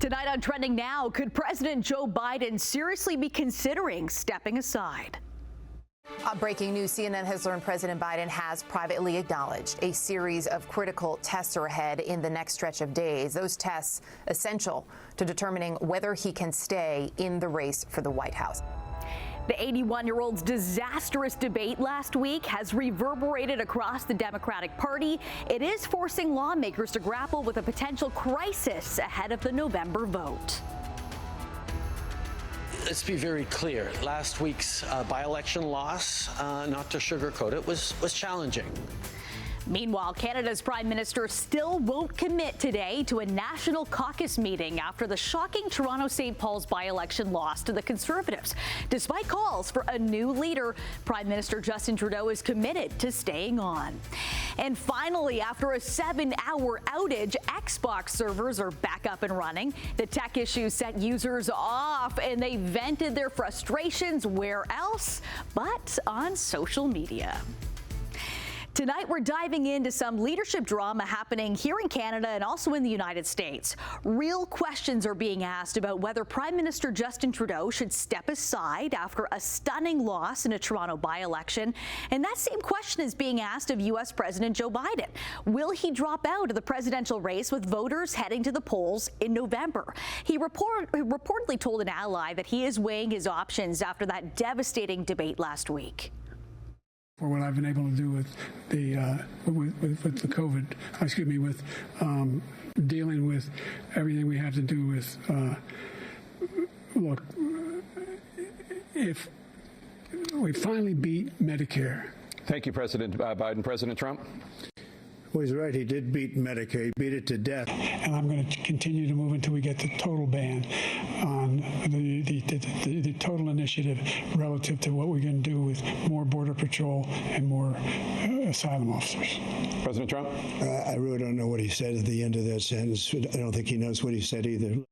Tonight on Trending Now, could President Joe Biden seriously be considering stepping aside? Breaking news, CNN has learned President Biden has privately acknowledged a series of critical tests are ahead in the next stretch of days. Those tests essential to determining whether he can stay in the race for the White House. The 81-year-old's disastrous debate last week has reverberated across the Democratic Party. It is forcing lawmakers to grapple with a potential crisis ahead of the November vote. Let's be very clear. Last week's by-election loss, not to sugarcoat it, was challenging. Meanwhile, Canada's Prime Minister still won't commit today to a national caucus meeting after the shocking Toronto-St. Paul's by-election loss to the Conservatives. Despite calls for a new leader, Prime Minister Justin Trudeau is committed to staying on. And finally, after a 7-hour outage, Xbox servers are back up and running. The tech issues set users off, and they vented their frustrations where else but on social media. Tonight, we're diving into some leadership drama happening here in Canada and also in the United States. Real questions are being asked about whether Prime Minister Justin Trudeau should step aside after a stunning loss in a Toronto by-election. And that same question is being asked of U.S. President Joe Biden. Will he drop out of the presidential race with voters heading to the polls in November? He reportedly told an ally that he is weighing his options after that devastating debate last week. For what I've been able to do with the with the COVID, with dealing with everything we have to do with. Look, if we finally beat Medicare. Thank you, President Biden. President Trump. Well, he's right. He did beat Medicaid, beat it to death. And I'm going to continue to move until we get the total ban on the total initiative relative to what we're going to do with more Border Patrol and more asylum officers. President Trump? I really don't know what he said at the end of that sentence. I don't think he knows what he said either.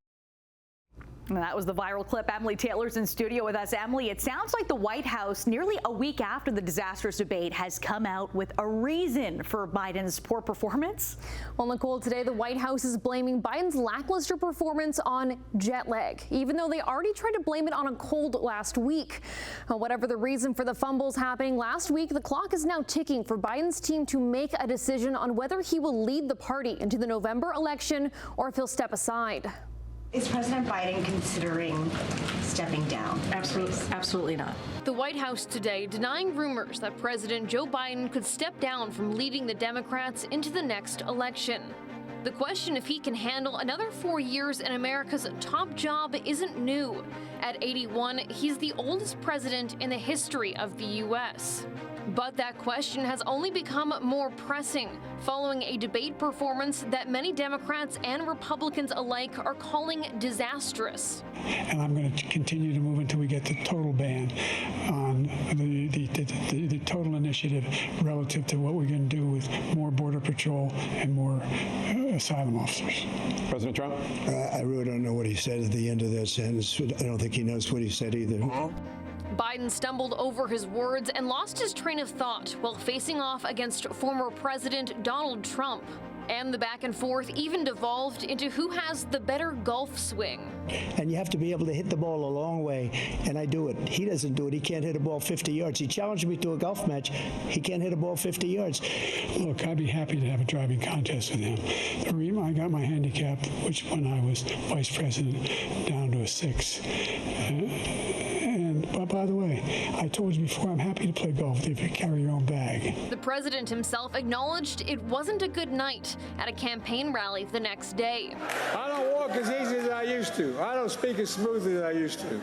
And that was the viral clip. Emily Taylor's in studio with us. Emily, it sounds like the White House, nearly a week after the disastrous debate, has come out with a reason for Biden's poor performance. Well, Nicole, today the White House is blaming Biden's lackluster performance on jet lag, even though they already tried to blame it on a cold last week. Whatever the reason for the fumbles happening last week, the clock is now ticking for Biden's team to make a decision on whether he will lead the party into the November election or if he'll step aside. Is President Biden considering stepping down? Absolutely not. The White House today denying rumors that President Joe Biden could step down from leading the Democrats into the next election. The question if he can handle another 4 years in America's top job isn't new. At 81, he's the oldest president in the history of the U.S. But that question has only become more pressing following a debate performance that many Democrats and Republicans alike are calling disastrous. And I'm going to continue to move until we get the total ban on the total initiative relative to what we're going to do with more Border Patrol and more asylum officers. President Trump? I really don't know what he said at the end of that sentence. I don't think he knows what he said either. Biden stumbled over his words and lost his train of thought while facing off against former President Donald Trump. And the back and forth even devolved into who has the better golf swing. And you have to be able to hit the ball a long way, and I do it. He doesn't do it. He can't hit a ball 50 yards. He challenged me to a golf match. He can't hit a ball 50 yards. Look, I'd be happy to have a driving contest with him. The reason I got my handicap, which when I was vice president, down to a 6. But by the way, I told you before, I'm happy to play golf if you carry your own bag. The president himself acknowledged it wasn't a good night at a campaign rally the next day. I don't walk as easy as I used to. I don't speak as smoothly as I used to.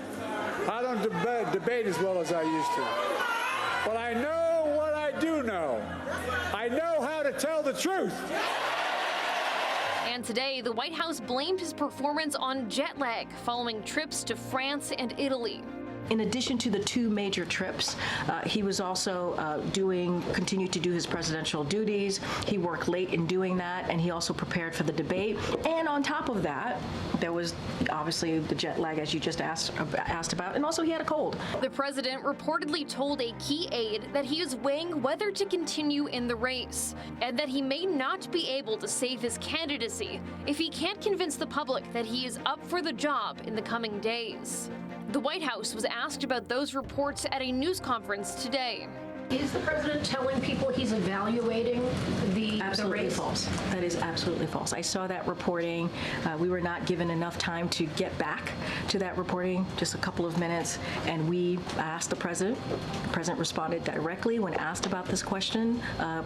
I don't debate as well as I used to. But I know what I do know. I know how to tell the truth. And today, the White House blamed his performance on jet lag following trips to France and Italy. In addition to the 2 major trips, he was also continued to do his presidential duties. He worked late in doing that, and he also prepared for the debate. And on top of that, there was obviously the jet lag, as you just asked about, and also he had a cold. The president reportedly told a key aide that he is weighing whether to continue in the race, and that he may not be able to save his candidacy if he can't convince the public that he is up for the job in the coming days. The White House was asked about those reports at a news conference today. Is the president telling people he's evaluating the race? False. That is absolutely false. I saw that reporting. We were not given enough time to get back to that reporting, just a couple of minutes, and we asked the president. The president responded directly when asked about this question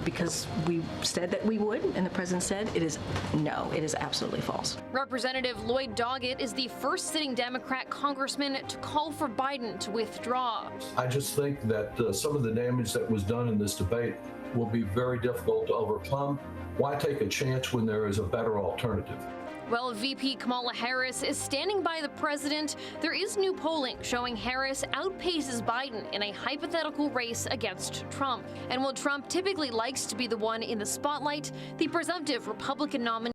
because we said that we would, and the president said it is absolutely false. Representative Lloyd Doggett is the first sitting Democrat congressman to call for Biden to withdraw. I just think that some of the damage that was done in this debate will be very difficult to overcome. Why take a chance when there is a better alternative? While VP Kamala Harris is standing by the president, there is new polling showing Harris outpaces Biden in a hypothetical race against Trump. And while Trump typically likes to be the one in the spotlight, the presumptive Republican nominee